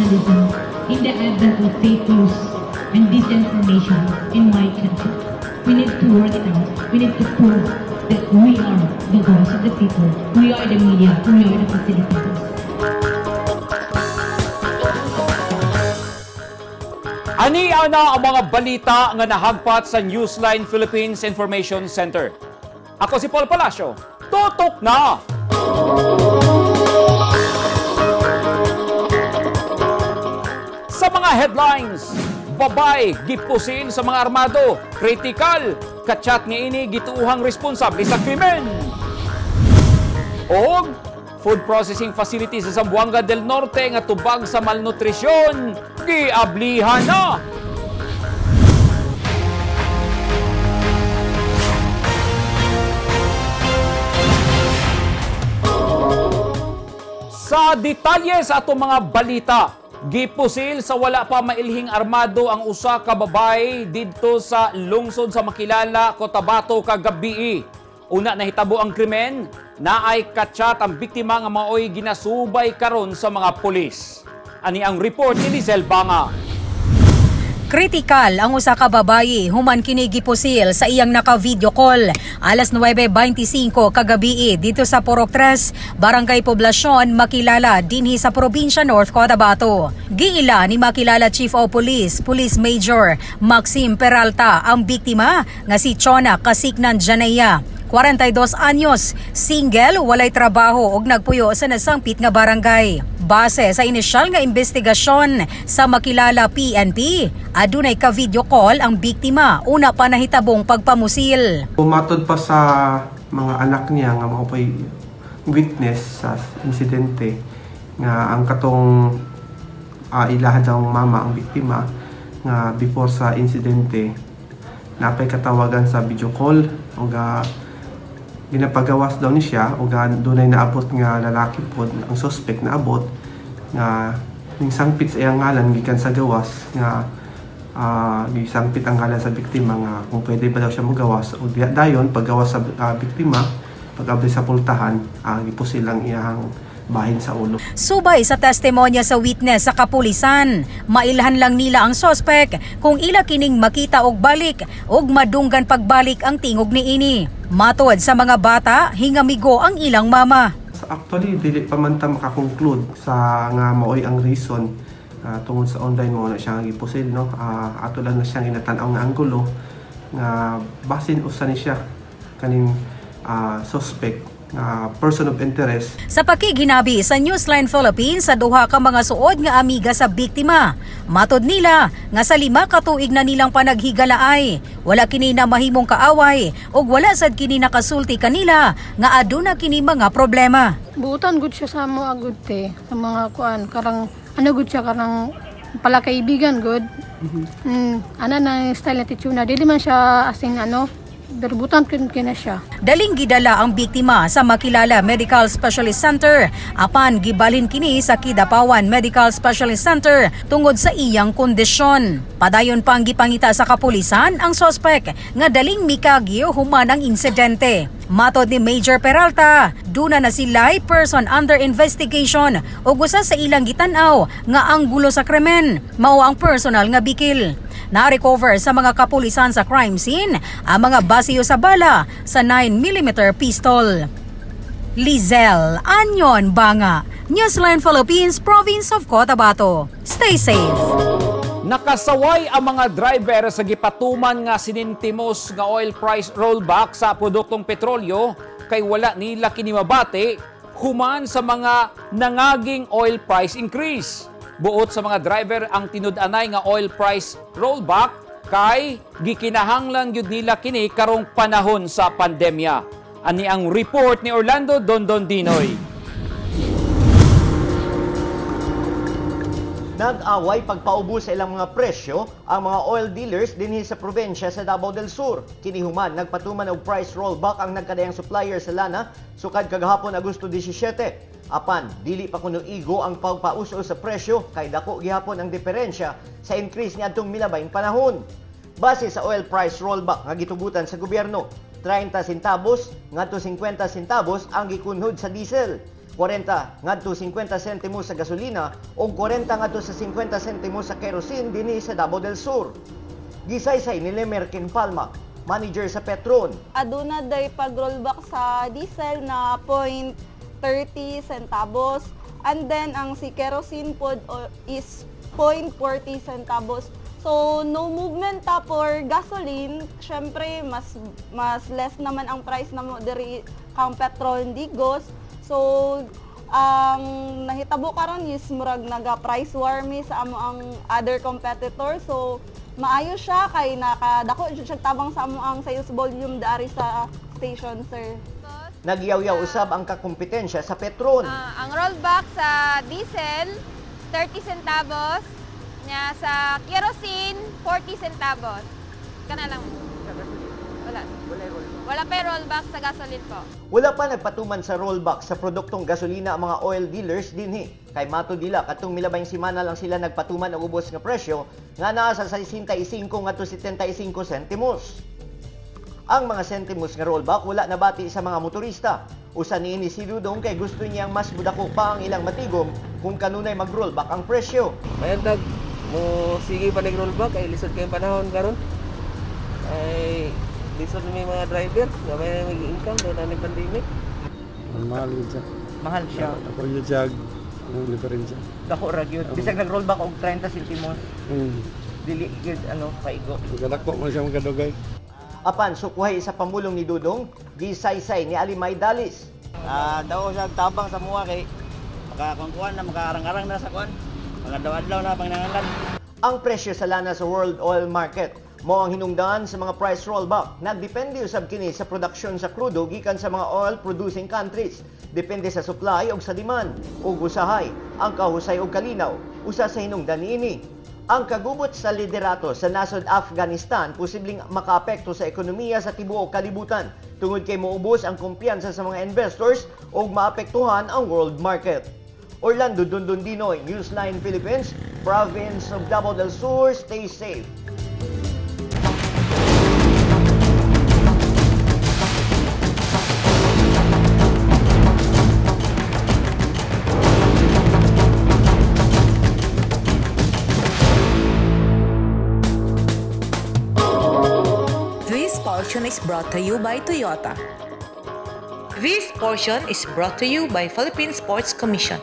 journalism in the advent of fake news and disinformation in my country. We need to work it out. We need to prove that we are the voice of the people. We are the media. We are the facilitators. Ani ana ang mga balita nga nahagpat sa Newsline Philippines Information Center. Ako si Paul Palacio. Tutok na! Sa mga headlines, babay gipusil sa mga armado, kritikal, kachat nga ini gituuhang responsable sa krimen. Og food processing facility sa Zamboanga del Norte nga tubag sa malnutrisyon, giablihan na. Sa detalye sa atong mga balita, gipusil sa wala pa mailhing armado ang usa ka babae didto sa lungsod sa Makilala, Cotabato kagabi. Una nahitabo ang krimen, naay kachat ang biktima nga maoy ginasubay karon sa mga pulis. Ani ang report ni Lizel Banga. Kritikal ang usa ka babaye human kini gipusil sa iyang naka-video call alas 9:25 kagabi dito sa Purok 3, Barangay Poblasyon, Makilala dinhi sa probinsya North Cotabato. Giila ni Makilala Chief of Police, Police Major Maxim Peralta ang biktima nga si Chona Kasiknan Janaya. 42 anyos, single, walay trabaho ug nagpuyo sa nasangpit nga barangay. Base sa inisyal nga investigasyon sa Makilala PNP, adunay ka-video call ang biktima una pa nahitabong pagpamusil. Pumatod pa sa mga anak niya nga mga witness sa insidente nga ang katong ilaha daw mama ang biktima nga before sa insidente napay katawagan sa video call ug ginapagawas daw ni siya ug dunay naabot nga lalaki pod ang suspect na abot nga ning sangpit sa iyang ngalan gikan sa gawas nga gisangpit ang ngalan sa biktima nga kung pwede ba daw siya magawas ug dayon paggawas sa biktima pag-abri sa pultahan gipusil ang iyang bahin sa ulo. Subay sa testimonya sa witness sa kapulisan, mailhan lang nila ang suspect kung ila kining makita og balik og madunggan pagbalik ang tingog ni ini. Matod sa mga bata, hingamigo ang ilang mama. Actually, dili pa man ta makakonclude sa nga maoy ang reason tungod sa online mo na siya gipusil no. Ato lang na siyang inatan-aw nga anggulo nga basin usa ni siya kaning suspect person of interest. Sa pakiginabi sa Newsline Philippines sa duha ka mga suod nga amiga sa biktima, matod nila nga sa 5 ka tuig na nilang panaghigalaay, wala kini na mahimong kaaway ug wala sad kini nakasulti kanila nga aduna kini mga problema. Buutan gud siya sa mga good te, sa mga kuan karang ano gud siya karang pala kaibigan gud. Ana na style na titsuna, dili man siya asing berbutan kina siya. Daling gidala ang biktima sa Makilala Medical Specialist Center apan gibalhin kini sa Kidapawan Medical Specialist Center tungod sa iyang kondisyon. Padayon pang gipangita sa kapulisan ang suspect nga daling mikagyo human ang insidente. Matod ni Major Peralta, duna na sila'y person under investigation ug usa sa ilang gitanaw nga anggulo sa krimen mao ang personal nga bikil. Na-recover sa mga kapulisan sa crime scene ang mga basiyo sa bala sa 9mm pistol. Lizel Anyon Banga, Newsline Philippines, Province of Cotabato. Stay safe! Nakasaway ang mga driver sa gipatuman nga sinintimos nga oil price rollback sa produktong petrolyo kay wala nila kini mabati human sa mga nangaging oil price increase. Buot sa mga driver ang tinud-anay nga oil price rollback kay gikinahanglan gyud nila kini karong panahon sa pandemya. Ani ang report ni Orlando Dondondinoy. Nag-away pagpaubos sa ilang mga presyo ang mga oil dealers dinhi sa probinsya sa Davao del Sur. Kinihuman nagpatuman og price rollback ang nagkadayang supplier sa lana sukad kagahapon Agosto 17. Apan dili pa kuno igo ang pagpauso sa presyo kay dako gihapon ang diferensya sa increase niadtong milabayng panahon. Base sa oil price rollback nga gitugutan sa gobyerno, 30 centavos ngadto 50 centavos ang gikunhod sa diesel. 40 ngadto 50 sentimo sa gasolina o 40 ngadto sa 50 sentimo sa kerosene dinhi sa Davao del Sur. Gisaysay ni Lemerkin Palma, manager sa Petron. Aduna day pag-rollback sa diesel na 0.30 centavos. And then, ang si kerosene pod is 0.40 centavos. So, no movement ta for gasoline. Syempre, mas less naman ang price na mo diri kang petrol digos. So, ang nahitabo karon is murag naga-price war mi sa amo ang other competitor. So, maayo siya kay nakadako siya tabang sa amo ang sales volume dari sa station, sir. Nagyaw-yaw usab ang kakompetensya sa Petron. Ang rollback sa diesel, 30 centavos. Nya sa kerosene, 40 centavos. Kana lang. Wala pa rollback sa gasoline po. Wala pa nagpatuman sa rollback sa produktong gasolina ang mga oil dealers dinhi. Kay mato dila katong milabayng semana lang sila nagpatuman og ubos nga presyo nga naa sa 65 ngadto 75 sentimos. Ang mga sentimos nga rollback wala nabati sa mga motorista. Usa niini si Dudong kay gusto niyang mas budako pa ang ilang matigom kung kanunay mag-rollback ang presyo. Mayantag mo sige pa nag-rollback ay lisod kayong panahon karon. Ay lisod may mga driver nga may mag-income doon ang pandemic. Mahal yun siya. Mahal siya. Ako yun siya, ang diferensya. Dako ra gyud. Bisag nag-rollback og 30 sentimos. Dili gyud paigo. Magkadako mo siya magkadugay. Apan sukwahay sa pamulong ni Dudong, gisaysay ni Alimay Dalis. Daw siya tabang sa mua kay makakuan na makaarang-arang na sa kuan. Mga daw-adlaw na pangnangalan. Ang presyo sa lana sa world oil market mao ang hinungdan sa mga price rollback. Nagdepende usab kini sa produksyon sa krudo gikan sa mga oil producing countries. Depende sa supply ug sa demand ug usahay ang kahusay ug kalinaw usa sa hinungdan niini. Ang kagubot sa liderato sa nasod Afghanistan posibleng makaapekto sa ekonomiya sa tibuok kalibutan tungod kay moubos ang kumpiyansa sa mga investors ug maapektuhan ang world market. Orlando Dundundinoy, Newsline Philippines, Province of Davao del Sur, stay safe. This portion is brought to you by Toyota. This portion is brought to you by Philippine Sports Commission.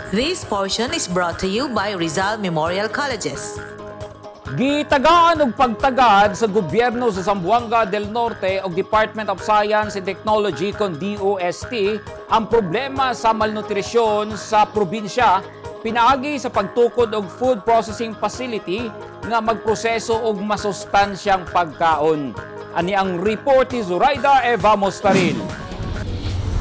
This portion is brought to you by Rizal Memorial Colleges. Gitagaan og pagtagad sa gobyerno sa Zamboanga del Norte og Department of Science and Technology kon DOST ang problema sa malnutrisyon sa probinsya pinaagi sa pagtukod og food processing facility nga magproseso og masustansyang pagkaon. Ani ang report ni Zoraida Eva Mostaril.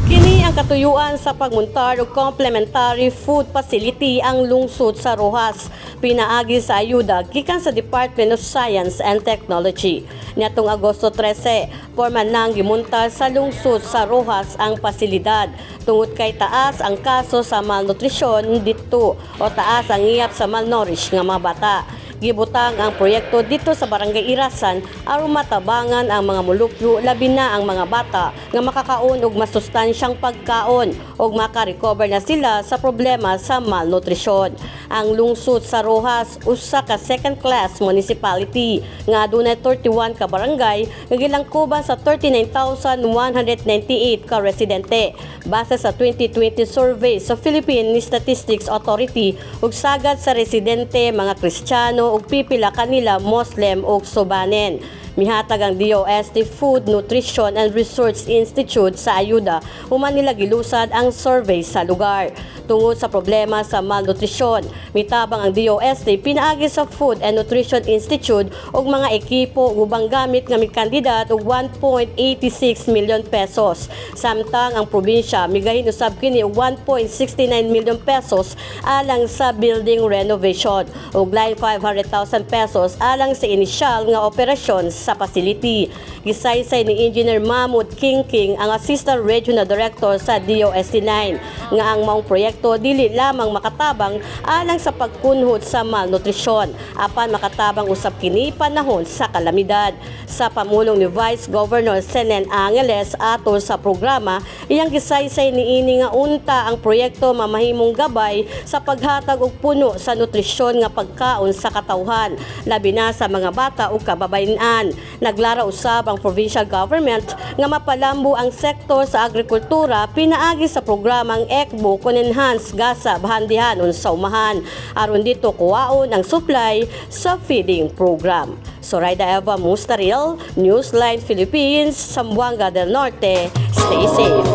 Kini ang katuyuan sa pagmontar og complementary food facility ang lungsod sa Rojas, pinaagi sa ayuda gikan sa Department of Science and Technology. Niadtong Agosto 13, formal nang gimontar sa lungsod sa Rojas ang pasilidad tungod kay taas ang kaso sa malnutrisyon dito o taas ang iyap sa malnourished nga mga bata. Gibutang ang proyekto dito sa Barangay Irasan aron matabangan ang mga mulupyo labi na ang mga bata nga makakaon og masustansyang pagkaon ug makarecover na sila sa problema sa malnutrisyon. Ang lungsod sa Rojas usa ka second-class municipality nga adunay 31 ka barangay nga gilangkuban sa 39,198 ka residente base sa 2020 survey sa Philippine Statistics Authority ug sagad sa residente mga Kristiyano ug pipila kanila Muslim ug Subanen. Mihatag ang DOST Food, Nutrition and Research Institute sa ayuda human nila gilusad ang survey sa lugar. Tungod sa problema sa malnutrisyon, mitabang ang DOST pinaagi sa Food and Nutrition Institute og mga ekipo ubang gamit nga mikandidat og 1.86 million pesos. Samtang ang probinsya migahin usab kini og 1.69 million pesos alang sa building renovation ug lain 500,000 pesos alang sa inisyal nga operasyon sa facility. Gisaysay ni Engineer Mahmoud King ang Assistant Regional Director sa DOST9 nga ang maong proyekto dili lamang makatabang alang sa pagkunhod sa malnutrisyon apan makatabang usab kini panahon sa kalamidad. Sa pamulong ni Vice Governor Senen Angeles atol sa programa, iyang gisaysay niini nga unta ang proyekto mamahimong gabay sa paghatag og puno sa nutrisyon nga pagkaon sa katawhan, labi na sa mga bata ug kababayen-an. Naglara usab ang provincial government nga mapalambo ang sektor sa agrikultura pinaagi sa programang ECBO kon enhanced gasa bahandihan sa umahan aron dito kuwaon ang supply sa feeding program. Soraida Eva Mustaril, Newsline Philippines, Zamboanga del Norte. Stay safe.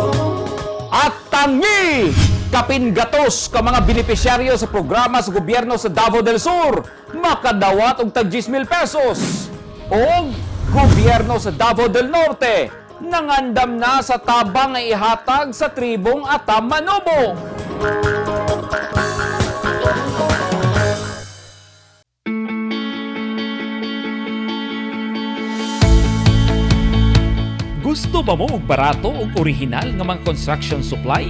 At tangi! Kapingatos ka mga benepisyaryo sa programa sa gobyerno sa Davao del Sur, makadawat og tag 10,000 pesos. O gobyerno sa Davao del Norte, nangandam na sa tabang nga ihatag sa tribong Atam Manobo. Gusto ba mo og barato ug orihinal nga mga construction supply?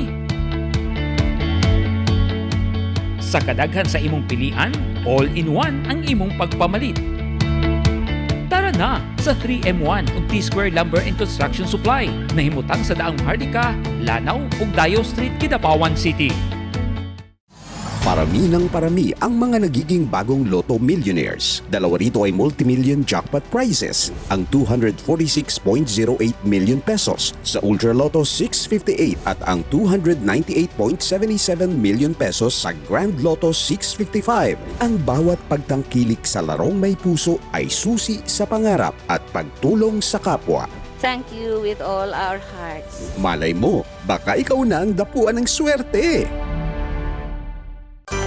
Sa kadaghan sa imong pilian, all-in-one ang imong pagpamalit. Tara na sa 3M1 ug T-Square Lumber and Construction Supply na himutang sa daang Hardika, Lanao ug Dayo Street, Kidapawan City. Parami ng parami ang mga nagiging bagong Lotto Millionaires. Dalawa rito ay multimillion jackpot prizes. Ang 246.08 million pesos sa Ultra Lotto 658 at ang 298.77 million pesos sa Grand Lotto 655. Ang bawat pagtangkilik sa larong may puso ay susi sa pangarap at pagtulong sa kapwa. Thank you with all our hearts. Malay mo, baka ikaw na ang dapuan ng swerte.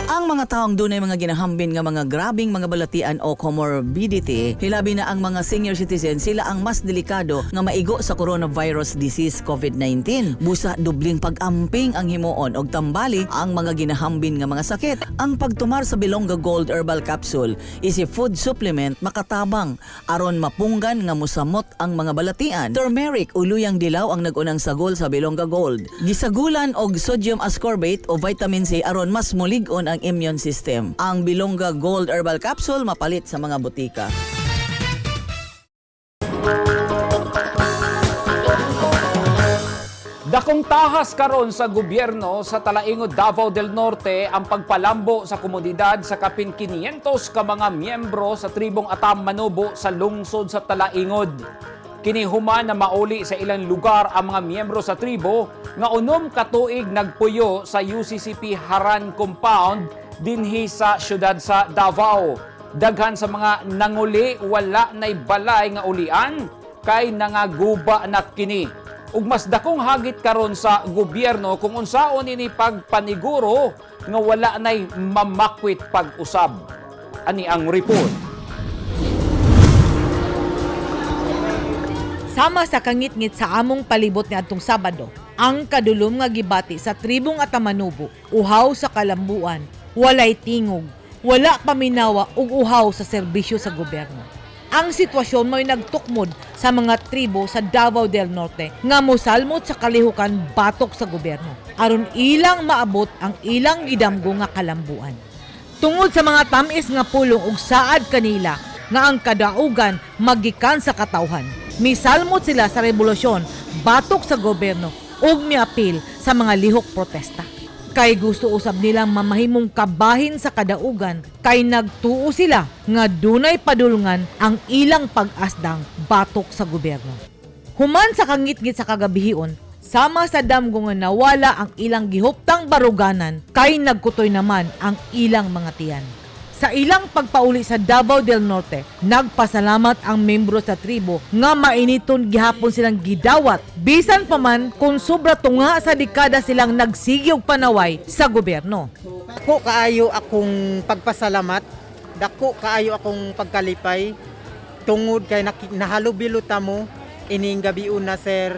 Ang mga taong dunay mga ginahambin nga mga grabing mga balatian o comorbidity, hilabi na ang mga senior citizen, sila ang mas delikado nga maigo sa coronavirus disease COVID-19. Busa dubling pag-amping ang himuon og tambali ang mga ginahambin nga mga sakit. Ang pagtumar sa Bilonga Gold Herbal Capsule is a food supplement makatabang aron mapunggan nga musamot ang mga balatian. Turmeric uluyang dilaw ang nagunang sagol sa Bilonga Gold. Gisagulan og sodium ascorbate o vitamin C aron mas mulig-on ang immune system. Ang Bilonga Gold Herbal Capsule mapalit sa mga butika. Dakong tahas karon sa gobyerno sa Talaingod, Davao del Norte ang pagpalambo sa komunidad sa kapin 500 ka mga miyembro sa tribong Atam Manobo sa lungsod sa Talaingod. Kinihuman na mauli sa ilang lugar ang mga miyembro sa tribo nga unom katuig nagpuyo sa UCCP Haran Compound dinhi sa syudad sa Davao. Daghan sa mga nanguli wala nay balay nga ulian kay nangaguba na kini. Ug mas dakong hagit karon sa gobyerno kung unsaon ini pagpaniguro nga wala nay mamakwit pag-usab. Ani ang report. Sama sa kangit-ngit sa among palibot ni adtong Sabado, ang kadulom nga gibati sa tribong Atam Manobo, uhaw sa kalambuan, walay tingog, wala paminawa ug uhaw sa serbisyo sa gobyerno. Ang sitwasyon mo'y nagtukmod sa mga tribo sa Davao del Norte nga mosalmot sa kalihukan batok sa gobyerno aron ilang maabot ang ilang gidamgo nga kalambuan. Tungod sa mga tamis nga pulong ug saad kanila nga ang kadaugan magikan sa katawhan, misalmot sila sa revolusyon batok sa gobyerno ug miapil sa mga lihok protesta. Kay gusto usab nilang mamahimong kabahin sa kadaugan kay nagtuo sila nga dunay padulungan ang ilang pag-asdang batok sa gobyerno. Human sa kangit-ngit sa kagabihion, sama sa damgo nga nawala ang ilang gihuptang baruganan kay nagkutoy naman ang ilang mga tiyan. Sa ilang pagpauli sa Davao del Norte, nagpasalamat ang membro sa tribo nga mainiton gihapon silang gidawat bisan pa man kung sobra tunga sa dekada silang nagsigyog panaway sa gobyerno. Dako kaayo akong pagpasalamat, dako kaayo akong pagkalipay tungod kay nahalubilo ta mo ining gabiun na sir.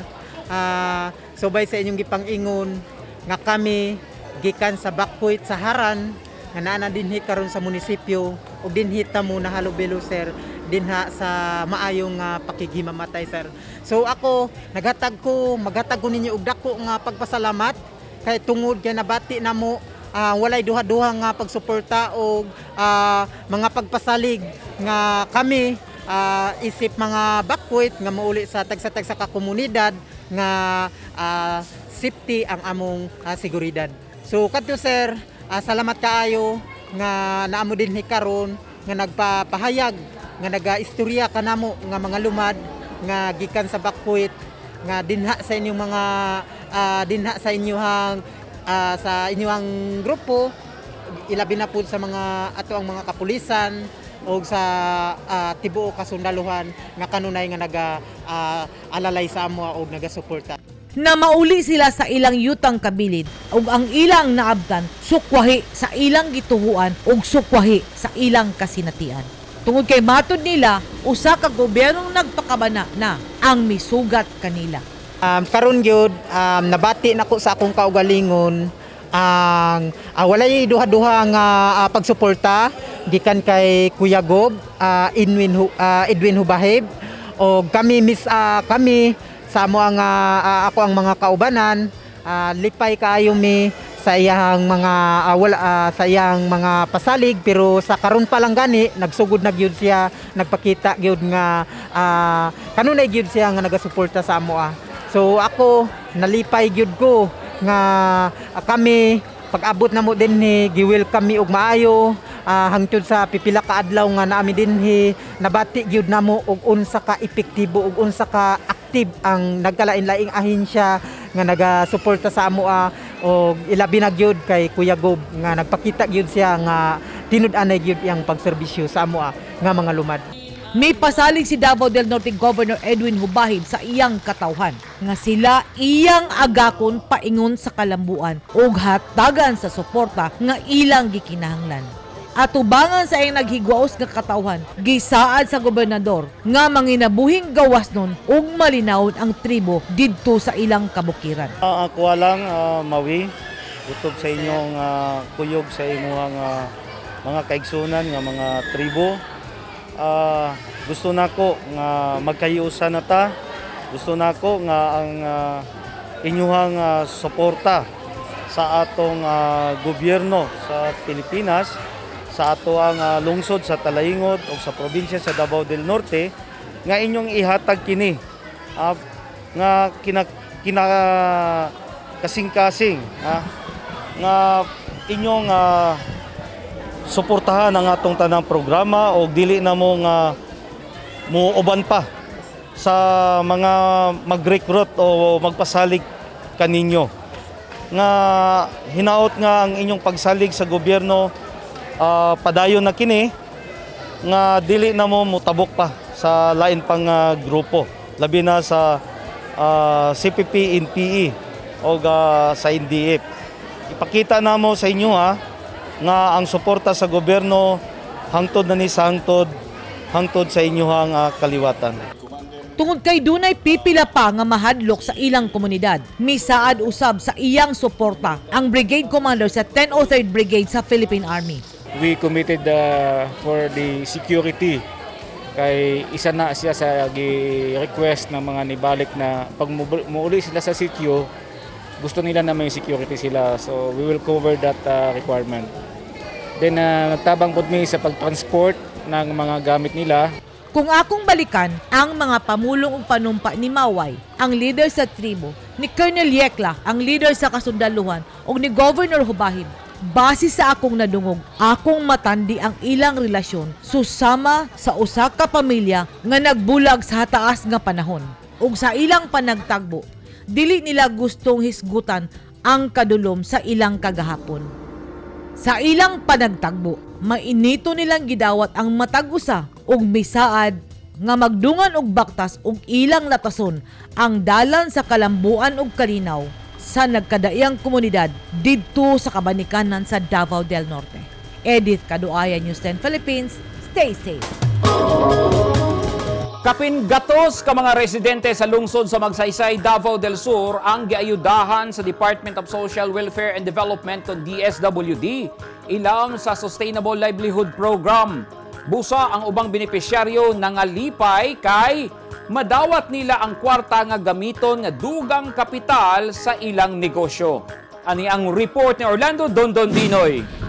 Subay sa inyong gipang-ingon nga kami gikan sa Backpoint sa Haran nga naa dinhi karon sa munisipyo ug dinhi ta mo nahalubilo sir dinha sa maayong pakigimamatay, sir. So ako maghatag ko ninyo og dako nga pagpasalamat kay tungod kay nabati namo walay duha-duha nga pagsuporta og mga pagpasalig nga kami isip mga bakwit nga mauli sa tagsa-tagsa ka komunidad nga safety ang among seguridad. So kadto sir, salamat kaayo nga naamo dinhi karon nga nagpapahayag nga naga-istorya kanamo nga mga lumad nga gikan sa bakwit nga dinha sa inyong mga dinha sa inyong grupo, ilabi na pud sa mga ato ang mga kapulisan o sa tibuok kasundaluhan nga kanunay nga alalay sa amo o nagasuporta. Na mauli sila sa ilang yutang kabilid ug ang ilang naabtan sukwahi sa ilang gituhuan ug sukwahi sa ilang kasinatian. Tungod kay matod nila, usa ka gobyernong nagpakabana na ang misugat kanila. Karon gyud nabati nako sa akong kaugalingon ang walay duha-duha nga pagsuporta gikan kay Kuya Gob, Edwin Hubahib o kami kami sa amo ang ako ang mga kaubanan, lipay kaayo mi sa iyang mga sa iyang mga pasalig, pero sa karon pa lang gani nagsugod na gyud siya, nagpakita gyud nga kanunay gyud siya nga nagasuporta sa amo. So ako nalipay gyud ko nga kami pag-abot na mo dinhi gi-welcome mi og maayo hangtod sa pipila ka adlaw nga naami dinhi, nabati gyud namo og unsa ka epektibo og unsa ka active ang nagkalain-laing ahensya nga nagasuporta sa amo og ilabi na gyud kay Kuya Gob nga nagpakita gyud siya nga tinud-anay gyud iyang pagserbisyo sa amo nga mga lumad. May pasalig si Davao del Norte Governor Edwin Hubahib sa iyang katawhan nga sila iyang agakon paingon sa kalambuan ug hatagan sa suporta nga ilang gikinahanglan. Atubangan sa iyang naghigwaos nga katawhan, gisaad sa gobernador nga manginabuhing gawas nun ug malinawon ang tribo didto sa ilang kabukiran. Ako lang mawi utob sa inyong kuyog sa inyong mga kaigsunan nga mga tribo. Gusto nako nga magkayusan na ta. Gusto nako nga ang inyong suporta sa atong gobyerno sa Pilipinas, sa ato ang lungsod sa Talaingod o sa probinsya sa Davao del Norte nga inyong ihatag kini nga kasing-kasing nga inyong suportahan ang atong tanang programa o dili na mo nga muuban pa sa mga mag-recruit o magpasalig kaninyo. Nga hinaot nga ang inyong pagsalig sa gobyerno padayon na kini nga dili na mo mutabok pa sa lain pang grupo, labi na sa CPP, NPE o sa NDF. Ipakita na mo sa inyo nga ang suporta sa gobyerno hangtod na ni sa hangtod sa inyong kaliwatan. Tungod kay dunay pipila pa nga mahadlok sa ilang komunidad, misaad usab sa iyang suporta ang brigade commander sa 1003rd Brigade sa Philippine Army. We committed for the security kay isa na siya sa request ng mga nibalik na pag muuli sila sa sitio, gusto nila na may security sila, so we will cover that requirement. Then nagtabang po mi sa pagtransport ng mga gamit nila. Kung akong balikan ang mga pamulong ug panumpa ni Maway, ang leader sa tribo, ni Colonel Yekla, ang leader sa kasundaluhan, ug ni Governor Hubahib, base sa akong nadungog, akong matandi ang ilang relasyon susama sa usa ka pamilya nga nagbulag sa hataas nga panahon. Ug sa ilang panagtagbo, dili nila gustong hisgutan ang kadulom sa ilang kagahapon. Sa ilang panagtagbo, mainito nilang gidawat ang matag-usa ug misaad nga magdungan og baktas ug ilang latason ang dalan sa kalambuan ug kalinaw sa nagkadaiyang komunidad didto sa kabanikanan sa Davao del Norte. Edith Caduaya, News 10 Philippines, stay safe. Kapin gatos ka mga residente sa lungsod sa Magsaysay, Davao del Sur ang giayudahan sa Department of Social Welfare and Development o DSWD ilang sa Sustainable Livelihood Program. Busa ang ubang benepisyaryo nangalipay kay madawat nila ang kwarta nga gamiton nga dugang kapital sa ilang negosyo. Ani ang report ni Orlando Dondondinoy.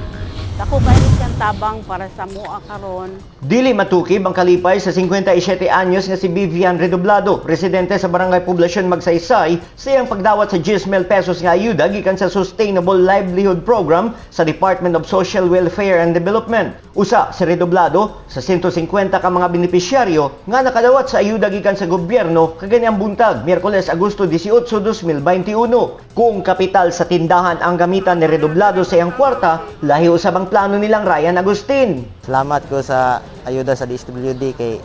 Dako kayo siyang tabang para sa mua karon. Dili matukib ang kalipay sa 57 anyos nga si Vivian Redoblado, residente sa Barangay Poblasyon Magsaysay, sa iyang pagdawat sa 10,000 pesos nga ayuda gikan sa Sustainable Livelihood Program sa Department of Social Welfare and Development. Usa si Redoblado sa 150 ka mga benepisyaryo nga nakadawat sa ayuda gikan sa gobyerno kaganyang buntag, Miyerkules, Agosto 18, 2021. Kung kapital sa tindahan ang gamitan ni Redoblado sa iyang kwarta, lahi usab ang plano nilang Ryan Agustin. Salamat ko sa ayuda sa DSWD kay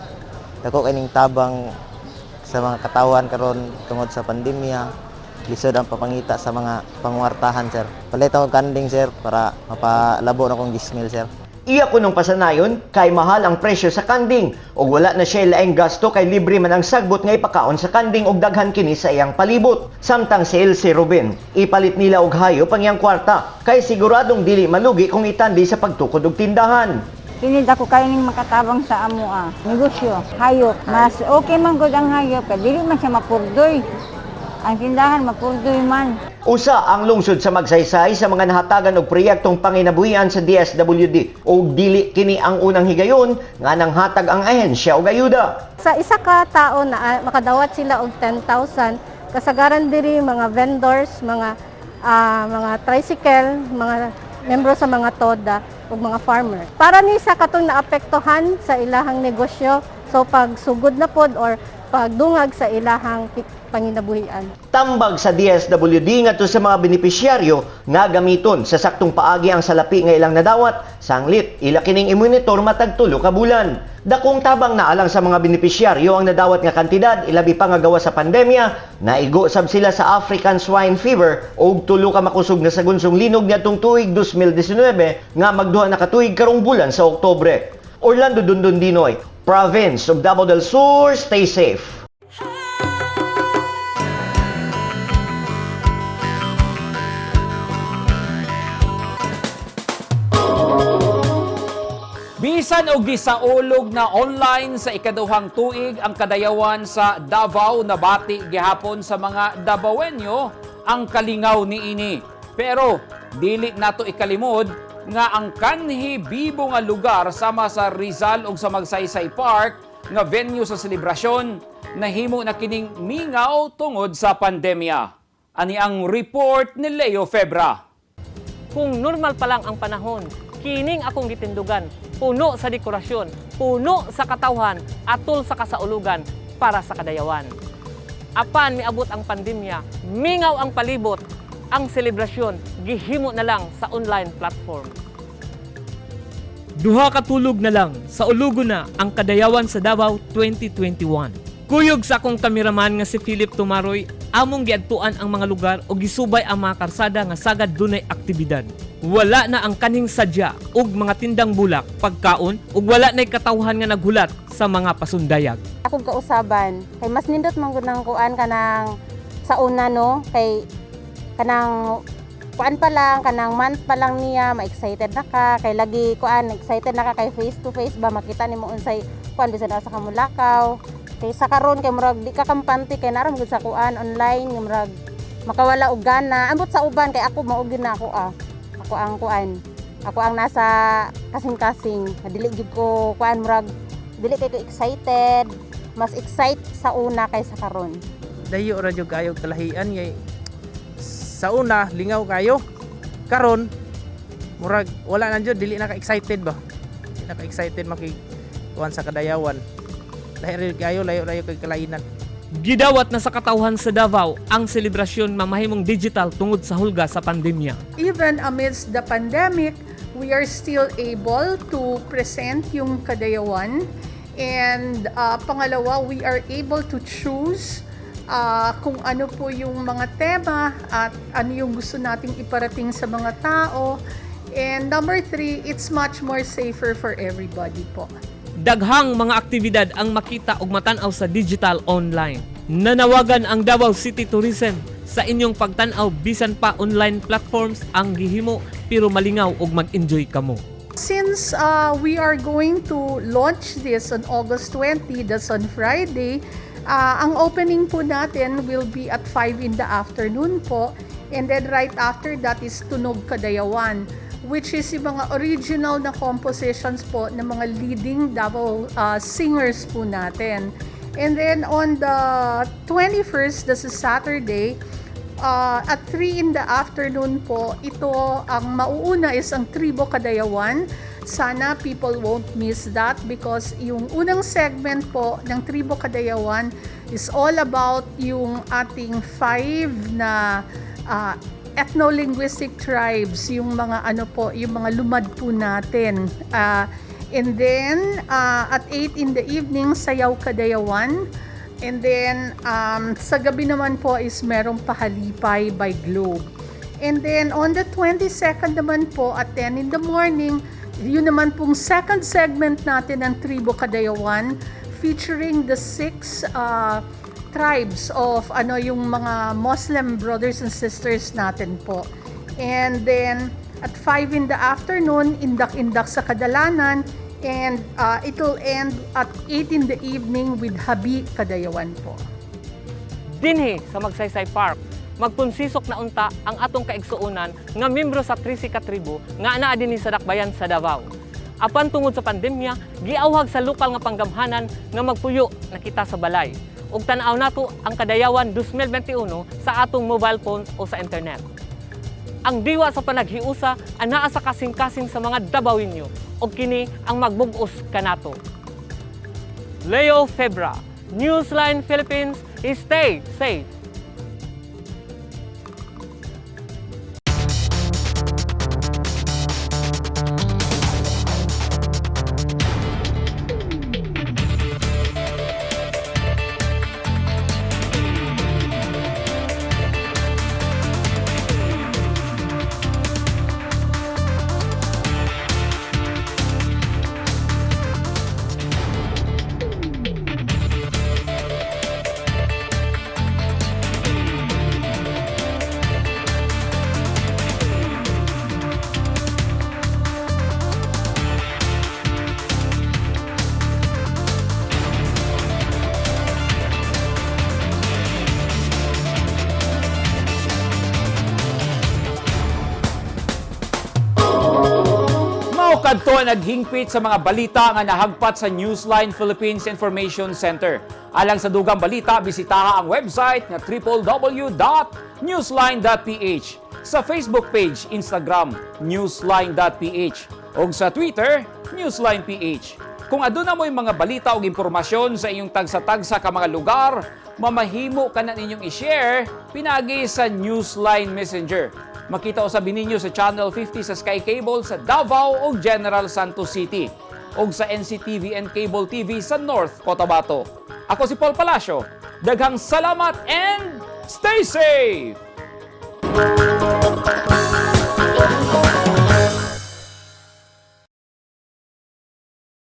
dako kining tabang sa mga katawan karon tungod sa pandemya. Lisod ang papangita sa mga pangwartahan, sir. Palit ako kanding, sir, para mapalabo na kong gismil, sir. Iya ko nung pasanayon kay mahal ang presyo sa kanding ug wala na siya laing gasto kay libre man ang sagbot nga ipakaon sa kanding ug daghan kini sa iyang palibot. Samtang si Elsie Ruben, ipalit nila og hayop ang iyang kwarta kay siguradong dili malugi kung itandi sa pagtukod og tindahan. Pinid ako kayo ning makatabang sa amoa. Negosyo, hayop. Mas okay man gud ang hayop kay dili man siya mapurdoy. Ang tindahan mapurdoy man. Usa ang lungsod sa Magsaysay sa mga nahatagan og proyektong panginabuhian sa DSWD ug dili kini ang unang higayon nga nanghatag ang ahensya og ayuda. Sa isa ka tao na makadawat sila og 10,000, kasagaran diri mga vendors, mga tricycle, mga membro sa mga TODA ug mga farmer. Para ni sa katong naapektuhan sa ilahang negosyo, so pag sugod na pod or pagdungag sa ilahang panginabuhian. Tambag sa DSWD ngadto sa mga benepisyaryo nga gamiton sa saktong paagi ang salapi nga ilang nadawat, sanglit ila kining imonitor matag 3 ka bulan. Dakong tabang na alang sa mga benepisyaryo ang nadawat nga kantidad, ilabi pa nga gawa sa pandemya, naigo sab sila sa African Swine Fever og 3 ka makusog na sagunsong linog niadtong tuig 2019 nga magduha na katuig karong bulan sa Oktubre. Orlando Dondondinoy, Province of Davao del Sur, stay safe. Bisan og gisaulog na online sa ikaduhang tuig ang kadayawan sa Davao, nabati gihapon sa mga Davaoenyo ang kalingaw niini. Pero dili nato ikalimod nga ang kanhi bibo nga lugar sama sa Rizal ug sa Magsaysay Park nga venue sa selebrasyon nahimo na kining mingaw tungod sa pandemya. Ani ang report ni Leo Febra. Kung normal pa lang ang panahon, kining akong gitindugan, puno sa dekorasyon, puno sa katawhan, atol sa kasaulugan para sa kadayawan. Apan miabot ang pandemya, mingaw ang palibot, ang selebrasyon gihimo na lang sa online platform. Duha ka tulog na lang sa ulugo na ang Kadayawan sa Davao 2021. Kuyog sa akong kameraman nga si Philip Tumaroy, among giadtuan ang mga lugar o gisubay ang mga karsada nga sagad dunay aktibidad. Wala na ang kaning sadya ug mga tindang bulak, pagkaon ug wala na'y katawhan nga naghulat sa mga pasundayag. Akong kausaban, kay mas nindot man gud nang kuan kanang sa una no, kay kanang kuan pa lang, kanang month pa lang niya, ma-excited na ka, kay lagi kuan, excited na ka kay face to face ba makita nimo unsay kuan bisan sa kamulakaw. Kay sa karon kay murag di ka kampante kay naram gud sa kuan online, murag makawala og gana. Ambot sa uban kay ako maugid na ako Ako ang kuan. Ako ang nasa kasing-kasing. Dili gid ko kuan murag dili kay ko excited. Mas excite sa una kaysa karon. Dayo ra jud kayo kalahian kay sa una lingaw kayo. Karon murag wala na jud dili na ka excited ba. Dili na ka excited maki kuan sa kadayawan. Layo kay kalainan. Gidawat na sa katawhan sa Davao ang selebrasyon mamahimong digital tungod sa hulga sa pandemya. Even amidst the pandemic, we are still able to present yung kadayawan. And pangalawa, we are able to choose kung ano po yung mga tema at ano yung gusto nating iparating sa mga tao. And number 3, it's much more safer for everybody po. Daghang mga aktibidad ang makita ug matanaw sa digital online. Nanawagan ang Davao City Tourism sa inyong pagtanaw bisan pa online platforms ang gihimo pero malingaw ug mag-enjoy kamo. Since we are going to launch this on August 20, that's on Friday, ang opening po natin will be at 5 in the afternoon po. And then right after that is Tunog Kadayawan, which is yung mga original na compositions po ng mga leading Davao singers po natin. And then on the 21st, this is Saturday, at 3 in the afternoon po, ito ang mauuna is ang Tribo Kadayawan. Sana people won't miss that because yung unang segment po ng Tribo Kadayawan is all about yung ating 5 na ethno-linguistic tribes, yung mga yung mga lumad po natin. And then at 8 in the evening, Sayaw Kadayawan. And then, sa gabi naman po is merong Pahalipay by Globe. And then, on the 22nd naman po, at 10 in the morning, yun naman pong second segment natin ng Tribo Kadayawan, featuring the 6 tribes of yung mga Muslim brothers and sisters natin po. And then, at 5 in the afternoon, Indak-Indak sa Kadalanan, and it will end at 8 in the evening with Habi Kadayawan po. Dinhi sa Magsaysay Park, magpunsisok na unta ang atong kaigsuunan nga membro sa 3 ka tribo nga anaa dinhi sa Dakbayan sa Davao. Apan tungod sa pandemya, giawhag sa lokal nga panggamhanan nga magpuyo nakita sa balay. Ug tan-aw nato ang Kadayawan 2021 sa atong mobile phones o sa internet. Ang diwa sa panaghiusa anaa sa kasing-kasing sa mga Davawinyo o kini ang magbug-os kanato. Leo Febra, Newsline Philippines, stay safe. Kadto naghingpit sa mga balita nga nahagpat sa Newsline Philippines Information Center. Alang sa dugang balita, bisitaha ang website na www.newsline.ph. Sa Facebook page, Instagram, newsline.ph. O sa Twitter, newsline.ph. Kung aduna mo yung mga balita o impormasyon sa inyong tagsa-tagsa ka mga lugar, mamahimo ka na ninyong i-share pinagi sa Newsline Messenger. Makita usabin ninyo sa Channel 50 sa Sky Cable sa Davao o General Santos City o sa NCTV and Cable TV sa North Cotabato. Ako si Paul Palacio. Daghang salamat and stay safe!